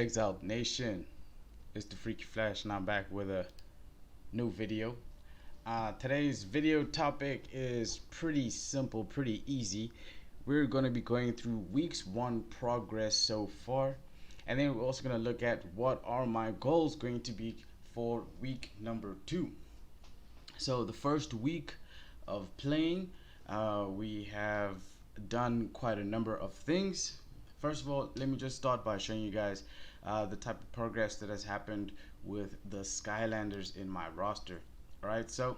Exiled Nation? It's the Freaky Flash, and I'm back with a new video. Today's video topic is pretty simple, pretty easy. We're going to be going through week's 1 progress so far, and then we're also going to look at what are my goals going to be for week number 2. So the first week of playing, we have done quite a number of things. First of all, let me just start by showing you guys the type of progress that has happened with the Skylanders in my roster. Alright, so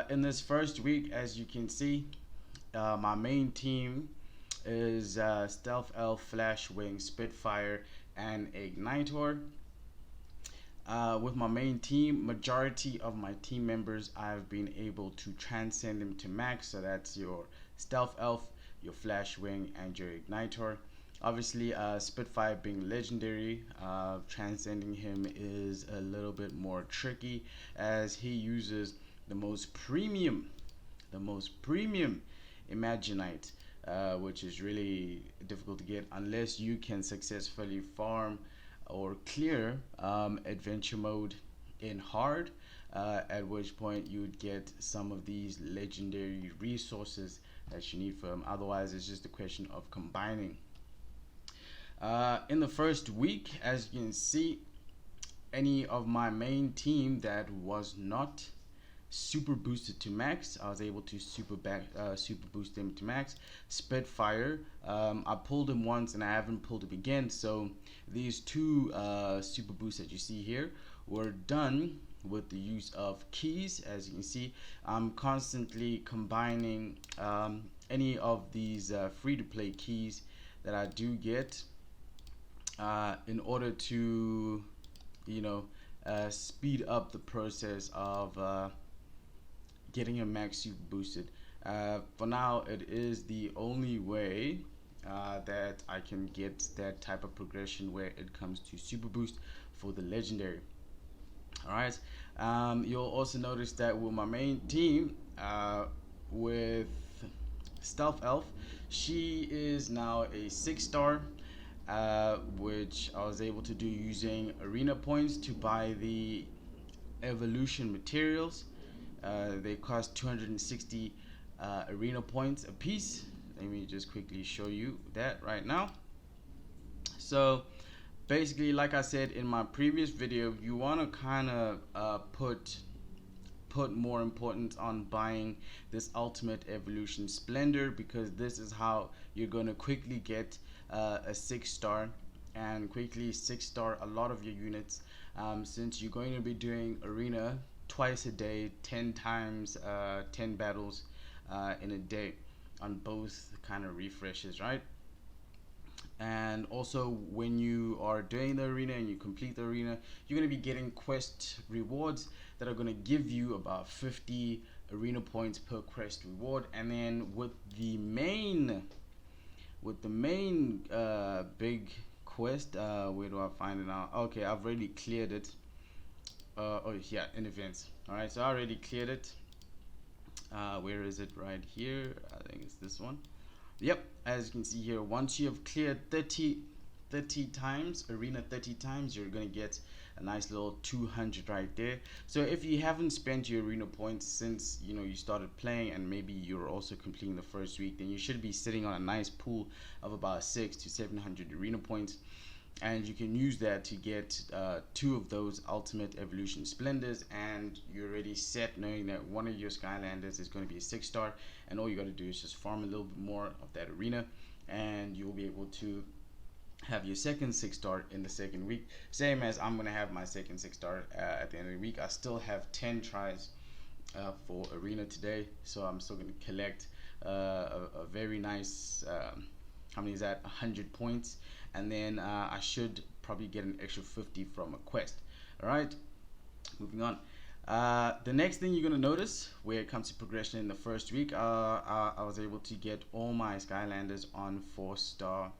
in this first week, as you can see, my main team is Stealth Elf, Flash Wing, Spitfire, and Igniter. With my main team, majority of my team members, I've been able to transcend them to max. So that's your Stealth Elf, your Flash Wing, and your Igniter. Obviously, Spitfire being legendary, transcending him is a little bit more tricky as he uses the most premium Imaginite, which is really difficult to get unless you can successfully farm or clear adventure mode in hard, at which point you would get some of these legendary resources that you need for him. Otherwise, it's just a question of combining. In the first week, as you can see, any of my main team that was not super boosted to max, I was able to super boost them to max. Spitfire, I pulled him once and I haven't pulled him again, so these two super boosts that you see here were done with the use of keys. As you can see, I'm constantly combining any of these free-to-play keys that I do get in order to, speed up the process of getting a max super boosted. For now, it is the only way that I can get that type of progression where it comes to super boost for the legendary. Alright, you'll also notice that with my main team, with Stealth Elf, she is now a 6-star, which I was able to do using arena points to buy the evolution materials. They cost 260 arena points a piece. Let me just quickly show you that right now. So basically, like I said in my previous video, you want to kind of put more importance on buying this ultimate evolution splendor, because this is how you're going to quickly get a 6-star and quickly 6-star a lot of your units, since you're going to be doing arena twice a day, 10 times 10 battles in a day on both kind of refreshes, right? And also, when you are doing the arena and you complete the arena, you're going to be getting quest rewards that are going to give you about 50 arena points per quest reward. And then with the main big quest, where do I find it now? Okay, I've already cleared it. Oh yeah, in events. Alright, so I already cleared it. Where is it? Right here. I think it's this one. Yep, as you can see here, once you have cleared 30 times, arena 30 times, you're gonna get a nice little 200 right there. So if you haven't spent your arena points since you started playing, and maybe you're also completing the first week, then you should be sitting on a nice pool of about 600 to 700 arena points. And you can use that to get 2 of those ultimate evolution splendors, and you're already set knowing that one of your Skylanders is going to be a 6-star, and all you got to do is just farm a little bit more of that arena, and you'll be able to have your second 6-star in the second week. Same as I'm going to have my second 6-star at the end of the week. I still have 10 tries for arena today, so I'm still going to collect a very nice, how many is that, 100 points, and then I should probably get an extra 50 from a quest. Alright, moving on. The next thing you're going to notice where it comes to progression in the first week, I was able to get all my Skylanders on 4-star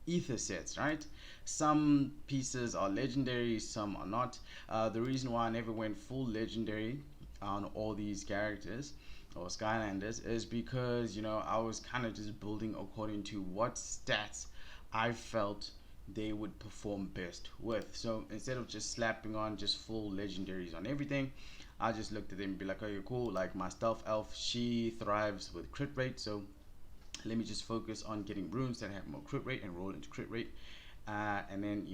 ether sets, right? Some pieces are legendary, some are not. The reason why I never went full legendary on all these characters or Skylanders is because I was kind of just building according to what stats I felt they would perform best with. So instead of just slapping on just full legendaries on everything, I just looked at them and be like, okay, cool, like my stealth elf, she thrives with crit rate, so let me just focus on getting runes that have more crit rate and roll into crit rate, and then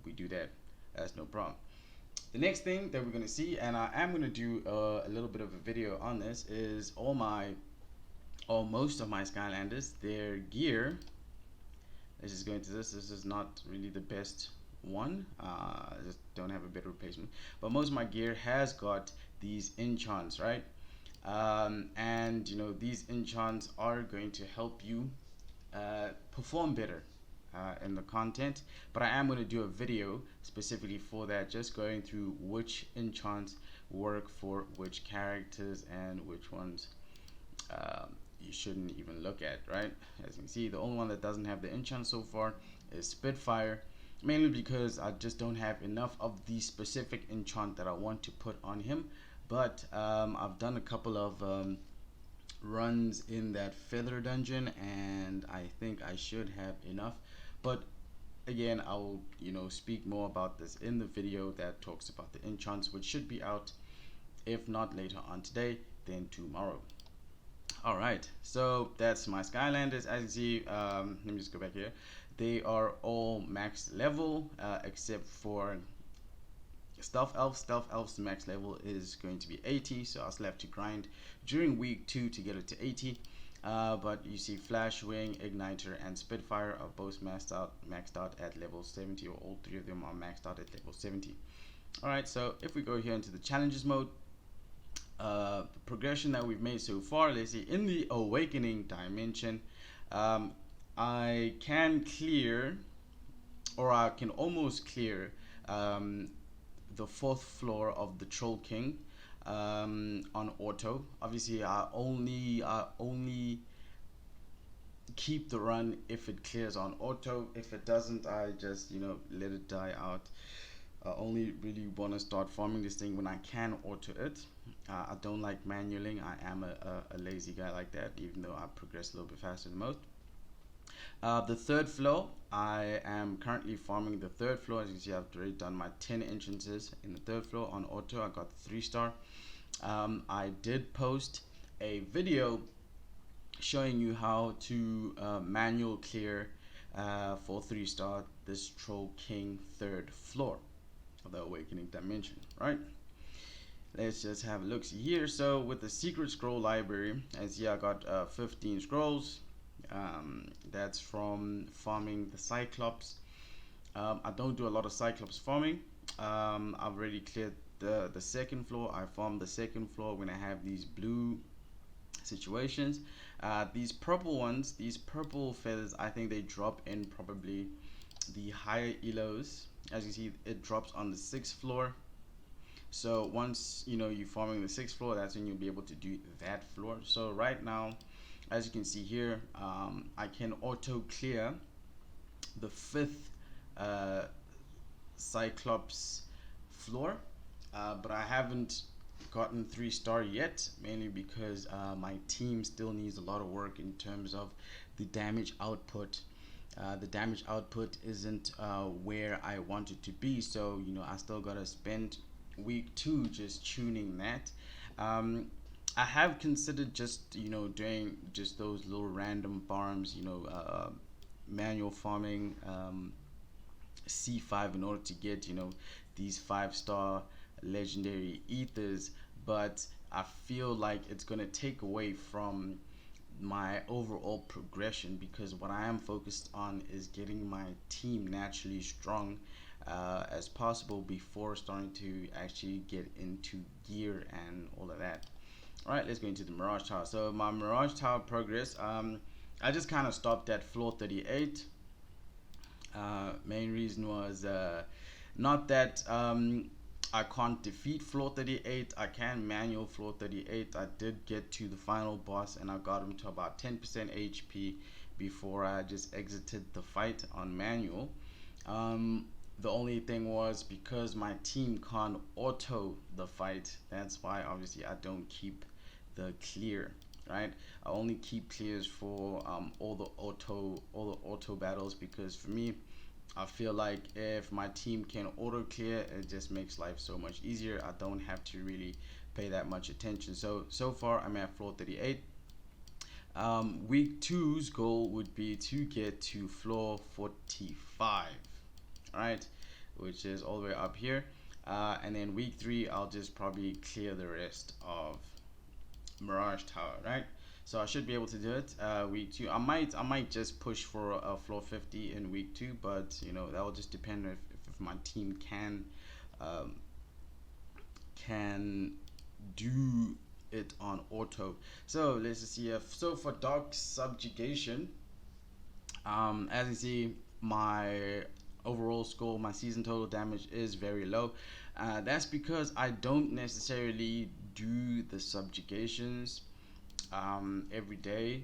we do that. That's no problem. The next thing that we're going to see, and I am going to do a little bit of a video on this, is most of my Skylanders, their gear. Let's just go into this. This is not really the best one. I just don't have a better replacement. But most of my gear has got these enchants, right? And these enchants are going to help you perform better in the content. But I am going to do a video specifically for that, just going through which enchants work for which characters and which ones you shouldn't even look at, right? As you can see, the only one that doesn't have the enchant so far is Spitfire, mainly because I just don't have enough of the specific enchant that I want to put on him. But I've done a couple of runs in that feather dungeon, and I think I should have enough. But again, I will speak more about this in the video that talks about the enchants, which should be out, if not later on today, then tomorrow. Alright, so that's my Skylanders. As you see, let me just go back here. They are all max level, except for Stealth Elf. Stealth Elf's max level is going to be 80, so I'll still have to grind during week 2 to get it to 80. But you see Flash Wing, Igniter, and Spitfire are both maxed out at level 70, or all three of them are maxed out at level 70. Alright, so if we go here into the challenges mode, the progression that we've made so far, let's see, in the awakening dimension, I can clear, or I can almost clear the 4th floor of the Troll King on auto. Obviously I only keep the run if it clears on auto. If it doesn't, I just let it die out. I only really want to start farming this thing when I can auto it. I don't like manualing. I am a lazy guy like that, even though I progress a little bit faster than most. The 3rd floor, I am currently farming the 3rd floor. As you see, I've already done my 10 entrances in the 3rd floor on auto. I got 3-star. I did post a video showing you how to manual clear for 3-star this Troll King 3rd floor of the awakening dimension, right? Let's just have a look here. So with the secret scroll library, as you see, I got 15 scrolls. That's from farming the Cyclops. I don't do a lot of Cyclops farming. I've already cleared the 2nd floor. I farmed the 2nd floor when I have these blue situations. These purple ones, these purple feathers, I think they drop in probably the higher elos. As you see, it drops on the 6th floor. So once you're farming the 6th floor, that's when you'll be able to do that floor. So right now, as you can see here, I can auto clear the 5th Cyclops floor, but I haven't gotten 3-star yet, mainly because my team still needs a lot of work in terms of the damage output. The damage output isn't where I want it to be, so I still gotta spend week 2 just tuning that. I have considered just doing just those little random farms, manual farming, C5, in order to get these 5-star legendary ethers, but I feel like it's gonna take away from my overall progression, because what I am focused on is getting my team naturally strong as possible before starting to actually get into gear and all of that. Alright, let's go into the Mirage Tower. So my Mirage Tower progress, I just kind of stopped at floor 38. Main reason was not that I can't defeat floor 38. I can manual floor 38. I did get to the final boss and I got him to about 10% HP before I just exited the fight on manual. The only thing was, because my team can't auto the fight, that's why obviously I don't keep the clear, right? I only keep clears for all the auto battles, because for me, I feel like if my team can auto clear, it just makes life so much easier. I don't have to really pay that much attention. So far I'm at floor 38. Week two's goal would be to get to floor 45, right, which is all the way up here. And then week three, I'll just probably clear the rest of Mirage Tower, right? So I should be able to do it. Week two, I might just push for a floor 50 in week two, but you know that will just depend if my team um, can do it on auto. So let's just see if so for Dark Subjugation. As you see, my overall score, my season total damage is very low. That's because I don't necessarily do the subjugations every day.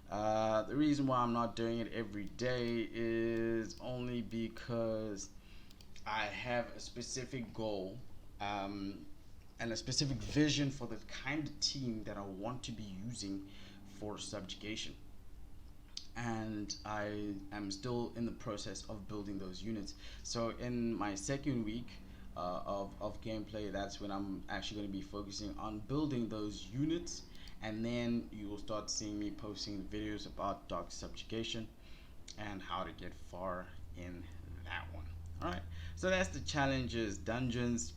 The reason why I'm not doing it every day is only because I have a specific goal and a specific vision for the kind of team that I want to be using for subjugation. And I am still in the process of building those units. So in my second week of gameplay, that's when I'm actually going to be focusing on building those units, and then you will start seeing me posting videos about Dark Subjugation and how to get far in that one. Alright, so that's the challenges dungeons.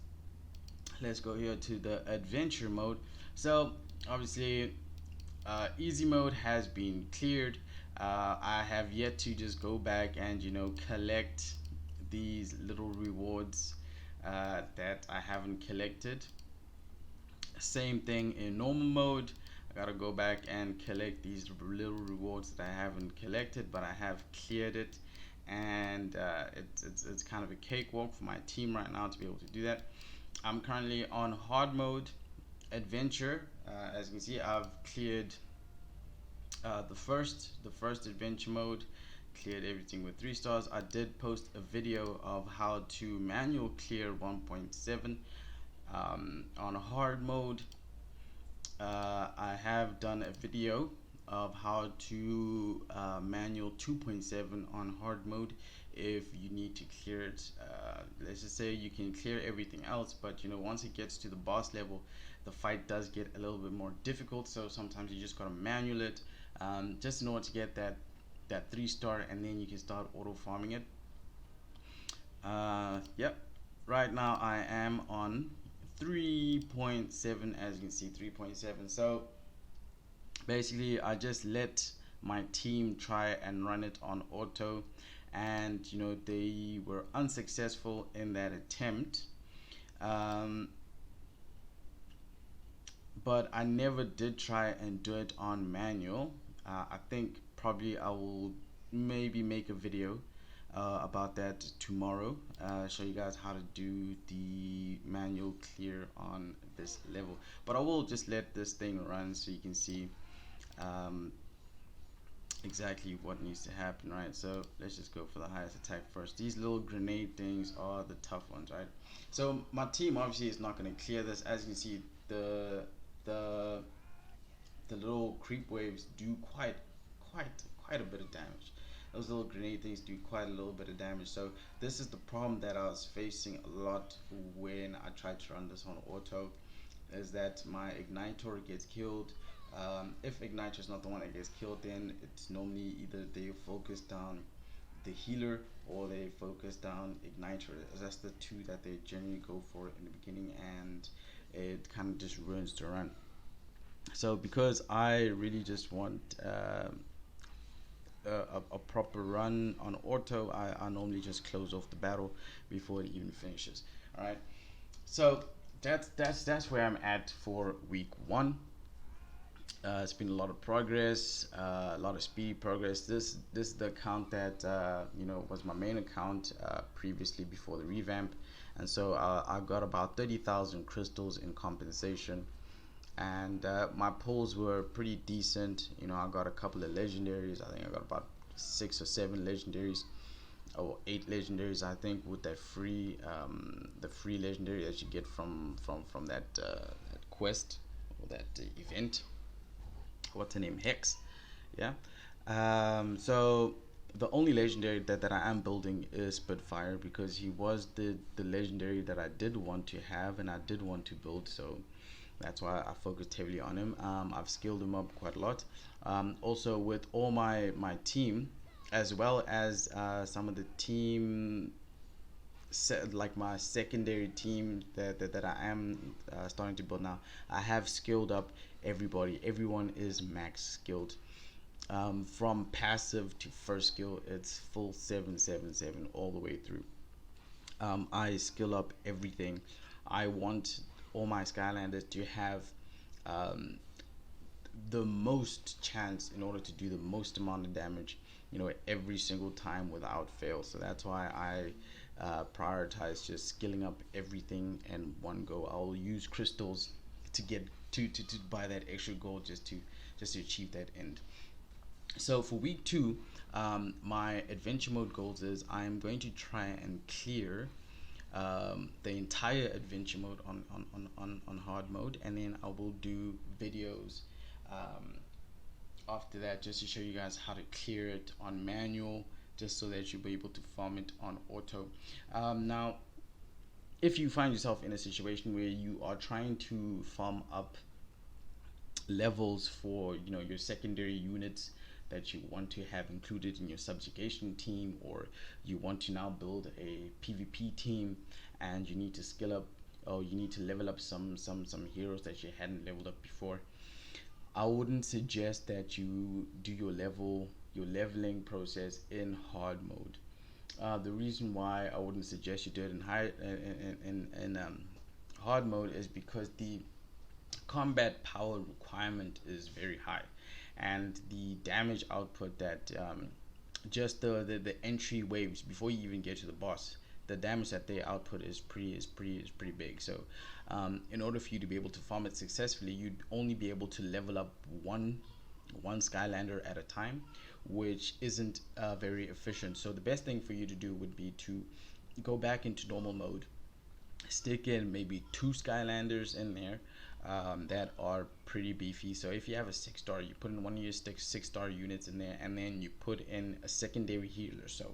Let's go here to the adventure mode. So obviously easy mode has been cleared. I have yet to just go back and collect these little rewards that I haven't collected. Same thing in normal mode. I gotta go back and collect these little rewards that I haven't collected, but I have cleared it, and it's kind of a cakewalk for my team right now to be able to do that. I'm currently on hard mode adventure. As you can see, I've cleared the first adventure mode, cleared everything with 3 stars. I did post a video of how to manual clear 1.7 on hard mode. I have done a video of how to manual 2.7 on hard mode if you need to clear it. Let's just say you can clear everything else, but once it gets to the boss level, the fight does get a little bit more difficult, so sometimes you just gotta manual it just in order to get that 3-star, and then you can start auto farming it. Yep, right now I am on 3.7, as you can see, 3.7. So basically I just let my team try and run it on auto, and they were unsuccessful in that attempt. But I never did try and do it on manual. I think probably I will maybe make a video about that tomorrow, show you guys how to do the manual clear on this level. But I will just let this thing run so you can see exactly what needs to happen, right? So let's just go for the highest attack first. These little grenade things are the tough ones, right? So my team obviously is not going to clear this. As you can see, the little creep waves do quite a bit of damage. Those little grenade things do quite a little bit of damage. So this is the problem that I was facing a lot when I tried to run this on auto, is that my igniter gets killed. If igniter is not the one that gets killed, then it's normally either they focus down the healer or they focus down igniter. That's the two that they generally go for in the beginning, and it kind of just ruins the run. So because I really just want a proper run on auto, I normally just close off the battle before it even finishes. All right, so that's where I'm at for week 1. It's been a lot of progress, a lot of speedy progress. This is the account that was my main account previously before the revamp, and so I got about 30,000 crystals in compensation, and my pulls were pretty decent. I got a couple of legendaries. I think I got about 6 or 7 legendaries, or 8 legendaries, I think, with that free the free legendary that you get from that quest or that event. What's her name? Hex. Yeah. So the only legendary that I am building is Spitfire, because he was the legendary that I did want to have and I did want to build. So that's why I focused heavily on him. I've skilled him up quite a lot. Also with all my team, as well as some of the team like my secondary team that I am starting to build now. I have skilled up everybody. Everyone is max skilled. From passive to first skill, it's full 777 all the way through. I skill up everything. I want all my Skylanders to have um, the most chance in order to do the most amount of damage, every single time without fail. So that's why I prioritize just skilling up everything in one go. I'll use crystals to get to buy that extra gold, just to achieve that end. So for week 2, my adventure mode goals is I'm going to try and clear the entire adventure mode on hard mode, and then I will do videos um, after that, just to show you guys how to clear it on manual, just so that you'll be able to farm it on auto. Now, if you find yourself in a situation where you are trying to farm up levels for your secondary units that you want to have included in your subjugation team, or you want to now build a PvP team, and you need to skill up, or you need to level up some heroes that you hadn't leveled up before, I wouldn't suggest that you do your leveling process in hard mode. The reason why I wouldn't suggest you do it in hard mode is because the combat power requirement is very high, and the damage output that just the entry waves before you even get to the boss, the damage that they output is pretty big. So in order for you to be able to farm it successfully, you'd only be able to level up one Skylander at a time, which isn't very efficient. So the best thing for you to do would be to go back into normal mode, stick in maybe 2 Skylanders in there that are pretty beefy. So if you have a 6-star, you put in one of your 6-star units in there, and then you put in a secondary healer. So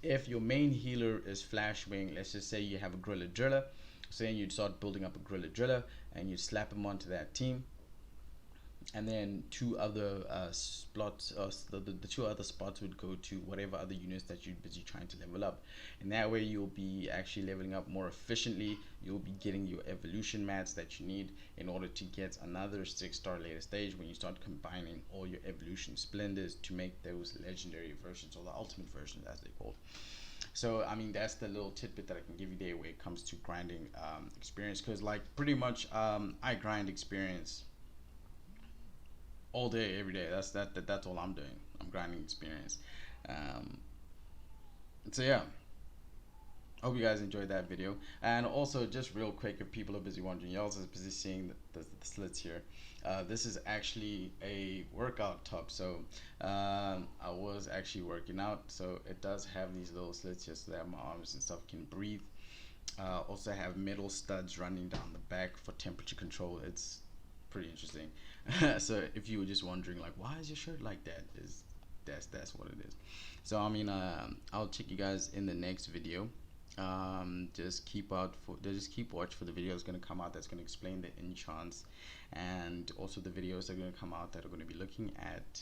if your main healer is Flashwing, let's just say you have a Gorilla Driller, so then you'd start building up a Gorilla Driller and you slap him onto that team, and then 2 other spots, the 2 other spots would go to whatever other units that you're busy trying to level up, and that way you'll be actually leveling up more efficiently. You'll be getting your evolution mats that you need in order to get another 6-star later stage, when you start combining all your evolution splendors to make those legendary versions, or the ultimate versions as they're called. So I mean, that's the little tidbit that I can give you there when it comes to grinding experience, because like pretty much I grind experience all day, every day. That's all I'm doing. I'm grinding experience. So yeah, I hope you guys enjoyed that video. And also, just real quick, if people are busy wondering, y'all are busy seeing the slits here. This is actually a workout top. So I was actually working out, so it does have these little slits just so that my arms and stuff can breathe. Also have metal studs running down the back for temperature control. It's pretty interesting. So if you were just wondering like, why is your shirt like that, is that's what it is. So I mean, I'll check you guys in the next video. Just keep watch for the videos going to come out that's going to explain the enchants, and also the videos that are going to come out that are going to be looking at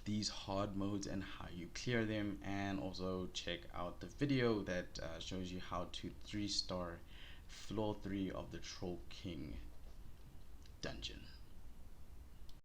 these hard modes and how you clear them. And also check out the video that shows you how to 3-star floor 3 of the Troll King dungeon.